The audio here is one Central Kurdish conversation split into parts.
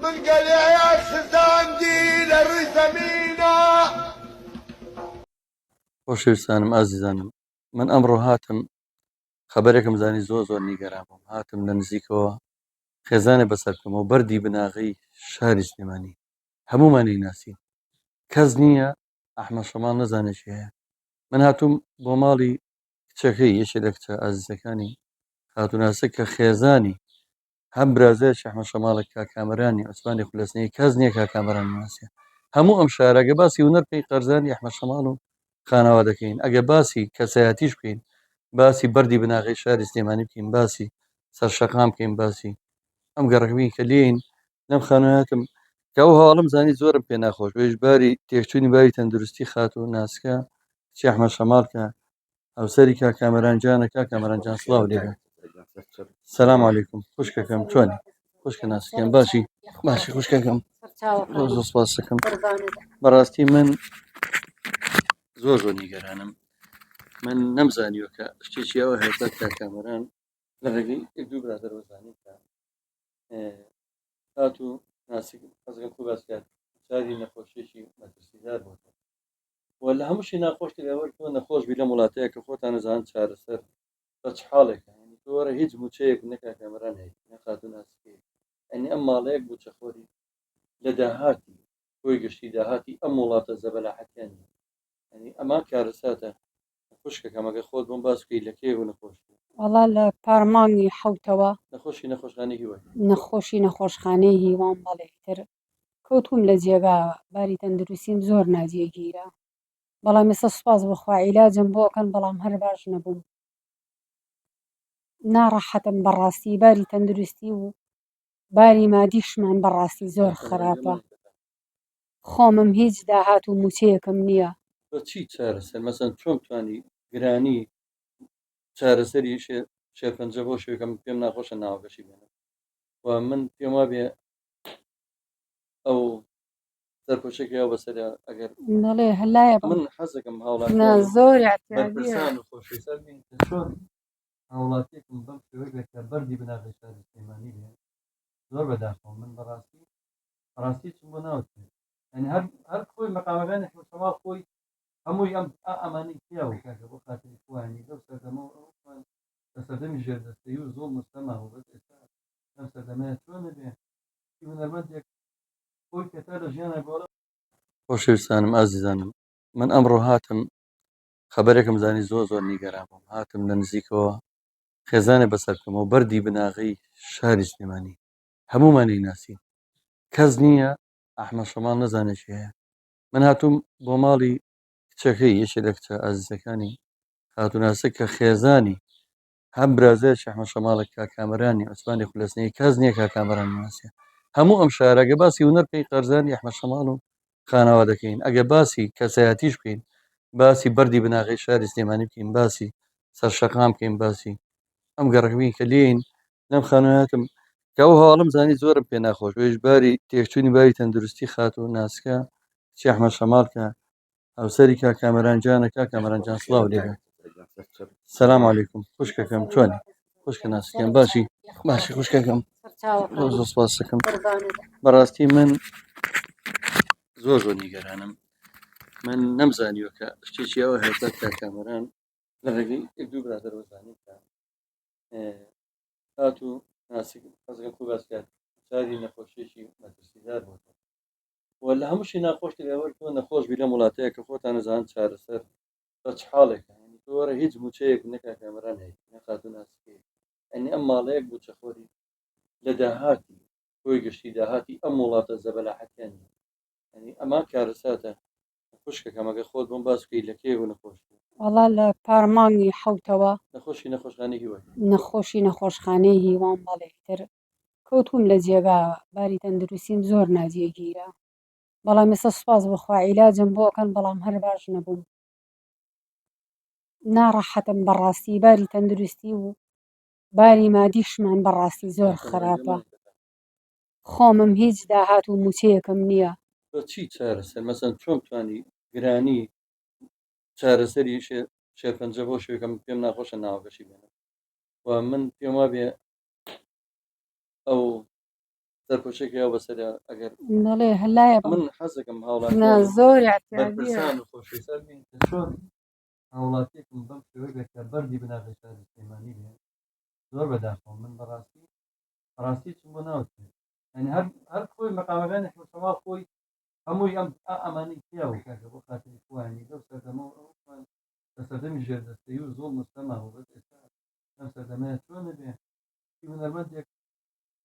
من قال يا سزاندي للرزمينا. خۆشەویستانم ئازیزانم من ئەمڕۆ هاتم خەبەرێکم زانی زۆر نیگەران بووم هاتم لە نزیکەوە خێزانێ بەسەرکەمەوە بەردی بناغی شاری سلێمانی هەمومانی ناسی کەس نییە ئەحمەد شەماڵ نەزانێت چی هەیە من هاتووم بۆ ماڵی کچەکەی یەکێک لە کچە ئازیزەکانی هاتووناسە کە خێزانی هەم برازایش ئەحمەد شەماڵێک کاکامەرانی عوسمانی خولەسنەی کەس نییە کاکامەران ناسیە هەموو ئەم شارەگە باسی هونەر پێی قەرزانی ئەحمەد شەماڵ و خانەوە دەکەین ئەگە باسی کەسایەتیش بکەین باسی بەردی بناغی شاری سلێمانی بکەین باسی سەرشەقام بکەین باسی ئەم گەڕەکەبین کە لێین لەم خانواتم کە ئەو هەواڵم زانی زۆرم پێ ناخۆش باری تێکچوونی باری تەندروستی خات و ناسکە چی ئەحمەد شەماڵ کە ئەوسەری کاکامەرانجانە کاکامەرانجان سڵاو لێبێ سەلام عەلەیکوم خوشکەکەم چۆنی خوشکە ناسکەم باشی خوشکەکەم زۆر سپاس دەکەم بەڕاستی من زۆر نیگەرانم من نەمزانیوە کە شتێکی ئەوە هێزە کاکامەران لە ڕێگەی دوو برادەرەوە زانی کە هات و ناسک حەزەکەم خۆ باس کرد چاری نەخۆشیێکی مەترسیدار بوو وە لە هەمووشی ناخۆشتی لەوەر تۆ نەخۆش بی لە وڵاتەیە کە خۆتان نەزان چارەسەر بە چ حاڵێکە تۆوەرە هیچ موچەیەک نەکا کامەران هەیە نەخات و ناسکەی ئەنی ئەم ماڵەیەک بوو چەخۆری لە داهاتی خۆی گشتی داهاتی ئەم وڵاتە زەبەلاحەتیانی ئەنی ئەما کارەساتە خوشکەکەمەگە خۆت بۆم باس بکەی لە کێ و نەخۆش وەڵا لە پارمانی حوتەوە نەخۆشخانەی هیوە نەخۆشی نەخۆشخانەی هیوان بەڵێتر کەوتوم لە جێگا باری تەندروستیم زۆر ناجێگیرە بەڵام ئێستا سوپاس بخوا عیلاجم بۆکەن بەڵام هەر باش نەبووم ناڕەحەتم بەڕاستی باری تەندروستی و باری مادیشمان بەڕاستی زۆر خراپە خۆمم هیچ داهات و موچەیەکم نییە چی چارەسەر مەسەن چۆن توانی گرانی چارەسەری شێرپەنجە بۆ شوێکم پێم ناخۆشە ناوەکەشی بێنم و من پێم وابێ ئەو سەرپۆشێکی ئەو بەسەر ئەگەر دەڵێ هەلایە من حەزەکەم هاوڵات زۆر چۆن هاوڵاتێکم بەم شێوەی بێتە بەردی بناغی شاری سلێمانی بێ زۆر بەداخۆ من بەڕاستی چم بۆ ناوچێ ئەنی هەر خۆی مەقامەکانی شەماڵ خۆی هەمووی ئەمانی پیا و کاکە بۆ خاتری خوانی لەو سەردەمەوە سەردەمی ژێردەستەیی و زۆر مستەما و بەس ئێستا ئەم سەردەمەیە چۆنە بێ هونەرمەندێک خۆی کەتا لە ژیانە گۆڵە خۆشەویستانم ئازیزانم من ئەمڕۆ هاتم خەبەرێکم زانی زۆر نیگەران بووم هاتم لە نزیکەوە خێزانێ بەسەرکەمەوە بەردی بناغی شاری سلێمانی هەمومانی ناسی کەس نییە ئەحمەد شەماڵ نەزانێت چی هەیە من هاتووم بۆ ماڵی کچەکەی یەکێک لە کچە ئازیزەکانی هاتووناسە کە خێزانی هەم برازایش ئەحمەد شەماڵێک کاکامەرانی عوسمانی خولەسنەی کەس نییە کاکامەران ناسیە هەموو ئەم شارەگە باسی هونەر پێی قەرزانی ئەحمەد شەماڵ و خانەوە دەکەین ئەگە باسی کەسایەتیش بکەین باسی بەردی بناغی شاری سلێمانی بکەین باسی سەرشەقام بکەین باسی ئەم گەڕەکەبین کە لێین لەم خانواتم کە ئەو هەواڵم زانی زۆرم پێ ناخۆش باری تێکچوونی باری تەندروستی خات و ناسکە چی ئەحمەد شەماڵ کە ئەوسەری کاکامەرانجانە کاکامەرانجان سڵاو لێبێ سەلام عەلەیکوم خوشکەکەم چۆنی خوشکە ناسکەم باشی خوشکەکەم زۆر سپاس دەکەم بەڕاستی من زۆر نیگەرانم من نەمزانیوە کە شتێکی ئەوە هێزە کاکامەران لە ڕێگەی دوو برادەرەوە زانی کە هات و ناسک حەزەکەم خۆ باس کرد چاری نەخۆشیێکی مەترسیدار بوو وە لە هەمووشی ناخۆشتی لەوەر تۆ نەخۆش بی لە وڵاتەیە کە خۆتان نەزان چارەسەر بە چ حاڵێکە تۆوەرە هیچ موچەیەک نەکا کامەران هەیە نەخات و ناسکەی ئەنی ئەم ماڵەیەک بوو چەخۆری لە داهاتی خۆی گشتی داهاتی ئەم وڵاتە زەبەلاحەتیانی ئەنی ئەما کارەساتە خوشکەکەمەگە خۆت بۆم باس بکەی لە کێ و نەخۆش وەڵا لە پارمانی حوتەوە نەخۆشخانەی هیوە نەخۆشی نەخۆشخانەی هیوان بەڵێتر کەوتوم لە جێگا باری تەندروستیم زۆر ناجێگیرە بەڵام ئێستا سوپاس بخوا عیلاجم بۆکەن بەڵام هەر باش نەبووم ناڕەحەتم بەڕاستی باری تەندروستی و باری مادیشمان بەڕاستی زۆر خراپە خۆمم هیچ داهات و موچەیەکم نییە چی چارەسەر مەسەن چۆن توانی گرانی چارەسەری شێرپەنجە بۆ شوێکم پێم ناخۆشە ناوەکەشی بێنم و من پێم وابێ ئەو سەرپۆشێکی ئەو بەسەریا ئەگەر دەڵێ هەلایە من حەزەکەم نا هاوڵاتیان زۆر اعتیادیە بەرپرسان و خۆشەویستان بین کە چۆن هاوڵاتیەکم بەم شێوەیە بێت کە بەردی بناغی شاری سلێمانی بێ زۆر بەداخەوە من بەڕاستی چم بۆ ناوتێ ینی هەر خۆی مەقامەکانی حوشەما خۆی هەمووی ئەمانی کیا و کاکە بۆ خاتری خوانی لەو سەردەمەوە لە سەردەمی ژێردەستەیی و زۆر مستەما و بەس ئێستا ئەم سەردەمەیە چۆنە بێ هونەرمەندێک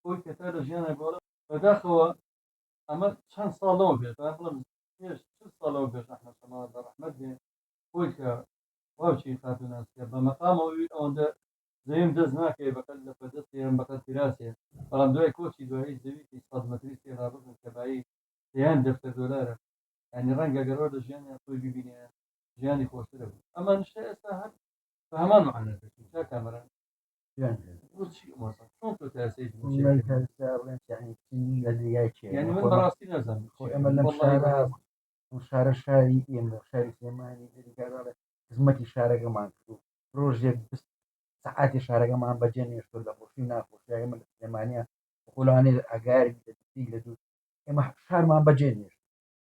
خۆی کەتا لە ژیانە گۆڵە بەداخەوە ئەمە چەند ساڵەوە بێت بڵم پێش ساڵەوە بێت ئەحمەد شەماڵ بە ڕەحمەت بێ خۆی کە واوچی خاتوناسیە بە مەقامەوەی ئەوەندە زەویم دەست ناکەی بەقەت لە پەردەستێن بەقەت پیراسێ بەڵام دوای کۆچی دوایی زەویی سەدمەتری سێ ڕابردن کە بایی دەیان دەفتەر دۆلارە ینی ڕەنگە گەڕۆ لە ژیانیان خۆی ببینێ ژیانی خۆشترە بوو ئەمە نیشتە ئێستا هەر بە هەمان معنەکەی تا کامەران چۆن تۆ تاسەی یعنی من بەڕاستی نازانم ئەمە لەم شارە شاری ئێمە شاری سلێمانی دیگارە خزمەتی شارەکەمان کرد و ڕۆژێک سەعاتی شارەکەمان بەجێ نێشتۆ لە خۆشی ناخۆشی ئێمە لە سلێمانیە خۆلانێ ئەگاری لە دوو ئێمە شارمان بەجێ نێشت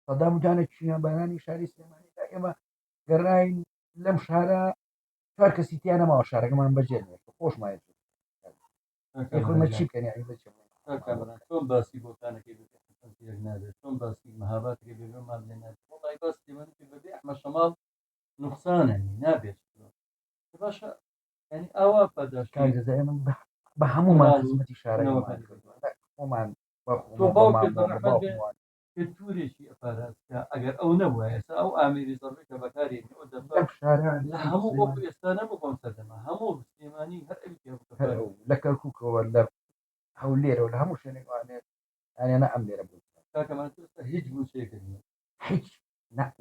سەدامجانە چیان بەرانی شاری سلێمانیدا ئێمە گەڕین لەم شارە چوار کەسی تیانەماوە شارەکەمان بەجێ نێشت خۆشمایە خۆمە چی بکەنی چۆن باسی بۆکانەکەی نابێت چۆن باسی مەهاباتێکی بێمان لێ نابێت وڵی باسی بەبێ ئەحمەد شەماڵ نوقسانەنی نابێت باشە ینی ئاوا پاداشکاری دەزای من بە هەموومان خزمەتی شارەکەمان خۆمان توورێکی ئەپاراتکە ئەگەر ئەو نەبووە ئێستا ئەو ئامیری زەڕی کە بەکاری هەموو بۆ ئێستا نەبوو بۆم سەردەما هەموو سلێمانی هەر لە کەرکووکەوە لە هەولێرە و لە هەموو شوێنێکوانێت یانە ئەم لێرە بوو کاکەمان هیچ بووچێکردنی هیچ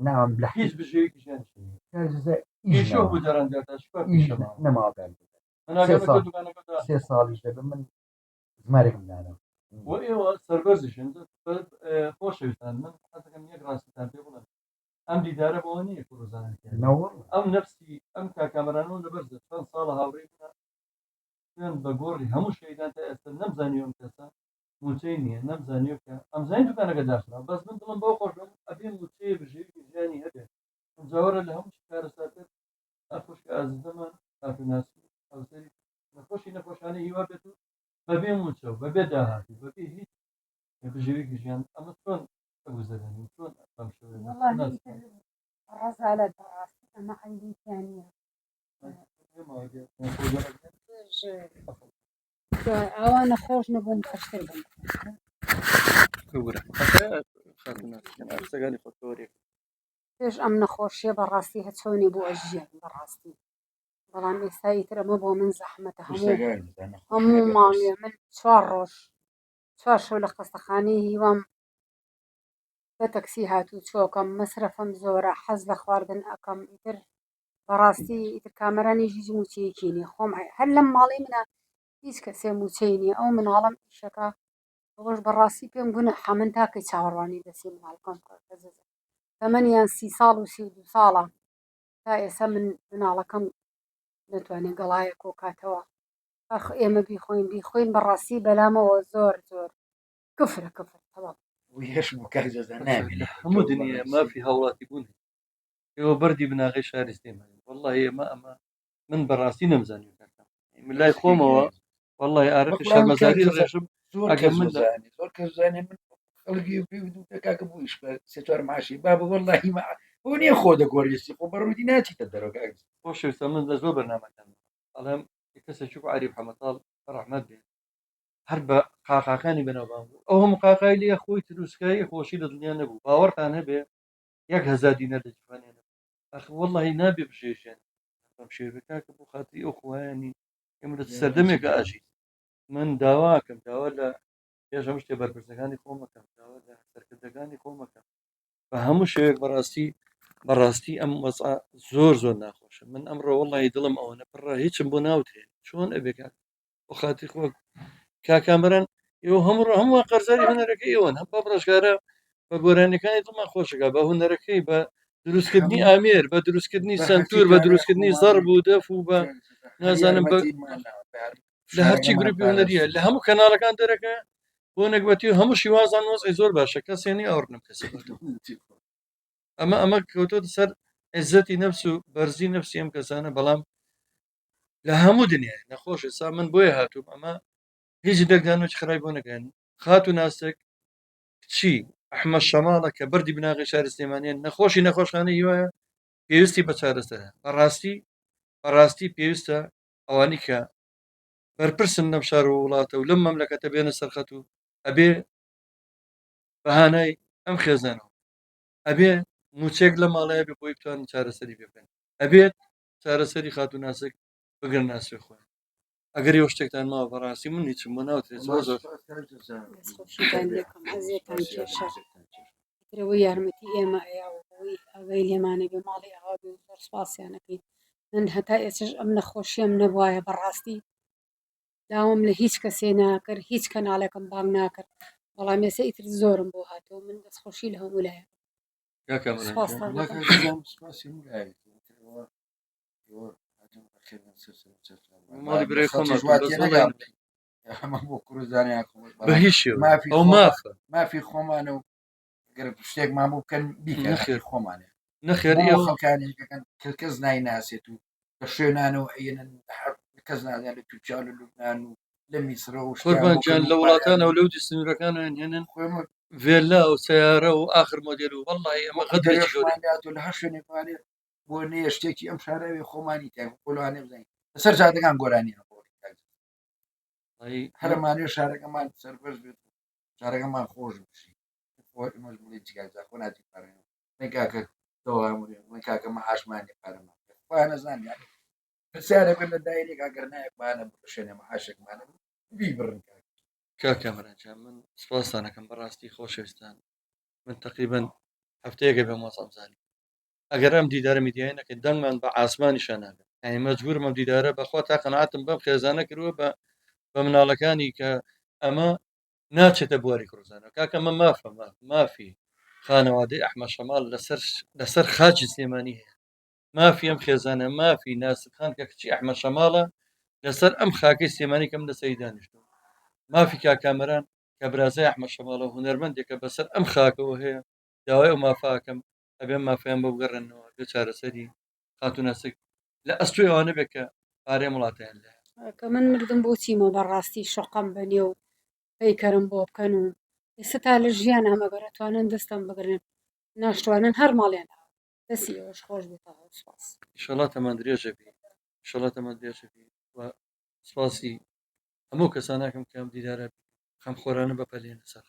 ناوم لە هیچ بژێوێکیشیان نەماوە سێ ساڵیش دەبێت من ژمارێکم دانا بۆ ئێوە سەربەرزیشن خۆشەویستان من حەزەکەم یەک ڕاستتان پێ بڵێن ئەم دیدارە بەوە نییە ڕۆزانە ئەم نەفسی ئەم کاکامەرانەوە لەبەرزە چەند ساڵە هاوڕێ بوون بە گۆڕی هەموو شەیدان تا ئێستا نەمزانیوم کەسە موچەی نییە نەمزانیو کە ئەمزانی دوکانەکە داخرا بەس من دڵم بەو خۆش ئەبێن موچەیە بژێوی ژیانی هەبێت جاوەرە لە هەموو کارە ساتر ئەخۆشکە ئازدەمان کافناسی ئەوسەری نەخۆشی نەخۆشانە هیوا بێت و بەبێ موچە و بەبێ داهاتی بەبێ هیچ بژێوی ژیان ئەمە چۆن ئەگوزەرێنی چۆن ئەم شوێ ڕزالەت بەڕاستی ئەمە عەیبیان ئەوە نەخۆش نەبوون خشتر بن پێش ئەم نەخۆشیە بەڕاستی هەچۆنی بۆ ئەژیان بەڕاستی بەڵام ئێستایی تر ئەمە بۆ من زەحمەتە هەموو ماڵێ من 4 ڕۆژ 4 شەو لە خەستەخانەی هیوام بە تەکسی هاتوو چۆکەم مەسرەفم زۆرە حەز لە خواردن ئەەکەم ئیتر بەڕاستی ئیتر کامەرانی ژیج موچەیەکینی خۆم هەر لەم ماڵی منە هیچ کەسێ موچەی نییە ئەو مناڵم ئیشەکە ڕۆژ بەڕاستی پێم گونە حەمن تاکەی چاوەڕوانی دەسی مناڵکەم تەمەنیان 30 ساڵ و 32 ساڵە تا ئێستا من مناڵەکەم نەتوانێت گەڵایە کۆکاتەوە ئەخ ئێمە بیخۆین بەڕاستی بەلامەوە زۆر کفرە تەواو هەموو دنیا مافی هاوڵاتی بوون ئێوە بەردی بناغی شاری سلێمانی والله ئێمە ئەمە من بەڕاستی نەمزانی من لای خۆمەوە والله ئارەقی شارمەزاری ڕێژم زۆر کەزانێ من خەڵکی کاکە بوویش بە سێ چوار ماشی بابە وەڵڵاهی بۆ نییە خۆ دەگۆڕیستی خۆ بەڕوودی ناچیتە دەرەوە خۆشەویستە من لە زۆر بەرنامەکان ئەڵێم کەسێکی عریف حەمەتاڵ ڕەحمەت بێت هەر بە قاقاکانی بەناوبان بوو ئەو هەموو قاقای لێ خۆی تروسکایی خۆشی لە دنیا نەبوو باوەڕتان هەبێ 1000 دینار لە جوانێ ئەخ وەڵڵاهی نابێ بژێژێن بەم شێوە کاکە بۆ خاتری ئەو خوایانی ئێمە لە سەردەمێکە ئاژی من داواکەم داوا لە پێش هەم شتێ بەرپرسەکانی خۆمەکەم داوا لە سەرکردەکانی خۆمەکەم بە هەموو شێوێک بەڕاستی ئەم وەزع زۆر ناخۆشە من ئەمڕۆ وەڵڵاهی دڵم ئەوەنە پڕە هیچم بۆ ناوترێن چۆن ئەبێ بۆ خاتری خۆ کاکامەران ئێوە هەموو قەرزاری هوەرەکەی ئێوەن هەم بە ڕۆژگارە بە گۆرانەکانی دڵمان خۆشەکە بە هوەرەکەی بە دروستکردنی ئامێر بە دروستکردنی سنتور بە دروستکردنی زەڕ بوو دەف و بە نازانم لە هەرچی گروپی هوەریە لە هەموو کەناڵەکان دەرەکە بۆ نەکبەتی هەموو شیوازان وەزعی زۆر باشە کەسێنی ئەوڕنم کەسی ئەمە کەوتۆ سەر عزەتی نەفس و بەرزی نەفسی ئەم کەسانە بەڵام لە هەموو دنیای نەخۆش ئێستا من بۆیە هاتووم ئەمە هیچ دەگدانوی خراي بۆ نەکەن خاتو ناسک چی ئەحمە شەماڵە کە بەردی بناغی شاری سلێمانیان نەخۆشخانە هیوایە پێویستی بە چارەسەرە بەڕاستی پێویستە ئەوانی کە بەرپرسن لەم شار و وڵاتە و لەم مەملەکەتە بێنە سەرخەت و ئەبێ بەهانای ئەم خێزانەوە ئەبێ موچێک لە ماڵەیە بێ بۆی بتوانن چارەسەری بکەن ئەبێت چارەسەری خاتو ناسک بگرن ناسوێ خۆن ئەگەر ئێوە شتێکتان ماوە بەڕاستی من هیچم بۆ ناوترێت زۆر دەستخۆشیتان لێکم ئەزیێتان کێشە ترەوە یارمەتی ئێمە ئەوەی ئەوەی لێمانە بێ ماڵی ئاوا بێ زۆر سپاسیانەکەین من هەتا ئێسش ئەم نەخۆشیەم نەبوایە بەڕاستی داوام لە هیچ کەسێ ناکرد هیچ کەناڵێکم بانگ ناکرد بەڵام ێستا ئیتر زۆرم بۆ هاتەوە من دەستخۆشی لە هەموو لایە ماڵی برای خۆمان بۆ کوردستانی بە هیچ ئەو مافە مافی خۆمانە و گەر شتێکمان بوو بکەن بیکە خێر خۆمانێ نەخێر خەڵکانێکەکەن کەس نای ناسێت و لە شوێنانەوە ئەێنن کەس نازان لە تووچال و لوبناان و لە میسرە و قوربانجان لە وڵاتانە و لەو سنوورەکانیان هێنن ڤێلا و سیارە و آخر مۆدل و وەڵی ئەمە غەدرێشمانات و لە هەر شوێنێکوانێ بۆ نێ شتێکی ئەم شارەوێ خۆمانی تا قۆلوانێ بزانین لەسەر جادەکان گۆرانی هەرمانێ شارەکەمان سەربەر بێت شارەکەمان خۆش بشی خۆ ناتی پارێنەوە نەکاکە دەوامێ کاکە مەعاشمانی پارەمان نەزان پرسیارە بێت لە دایرێک ئەگەر نایەکمانە بشێنێ مەعاشێکمانە بیبڕن کاکەمەرانجان من سپاسانەکەم بەڕاستی خۆشەویستان من تقریبا هەفتەیەکە بێ مۆسەمزانی ئەگەر ئەم دیدارە میدیایەکە دەنگمان بە ئاسمانیشان نابێت ئەی مەجبورم ئەم دیدارە بەخوا تا قەناعەتم بەم خێزانە کردووە بە مناڵەکانی کە ئەمە ناچێتە بواری کوردستانە کاکە ئەمە مافی خانەوادەی ئەحمە شەماڵ لەسەر خاچی سلێمانی هەیە مافی ئەم خێزانە مافی ناسکخان کە کچی ئەحمە شەماڵە لەسەر ئەم خاکەی سلێمانی کەم لەسەری دانیشتووە مافی کاکامەران کە برازای ئەحمە شەماڵە هونەرمەندێکە بەسەر ئەم خاکەوە هەیە داوای ئەو مافاکەم ئەبێ مافیان بە بگەڕێنەوە بێ چارەسەری خاتو ناسک لە ئەستوی ئەوانە بێت کە پارەی وڵاتیان لە کە من مردم بۆ چیمە بەڕاستی شقم بەنێ و پەیکەرم بۆ بکەن و ئێستا تا لە ژیان ئەمەگەرەتوانن دەستم بگرن ناشتوانن هەر ماڵیان دەسی ئەوش خۆش بێتەوە سپاس ئینشەڵڵا تەمان درێژە بی ئینشەڵڵا تەمان درێژە بی و سپاسی هەموو کەسانەکەم کەم دیدارە خەم خۆرانە بەپەلێنە سەر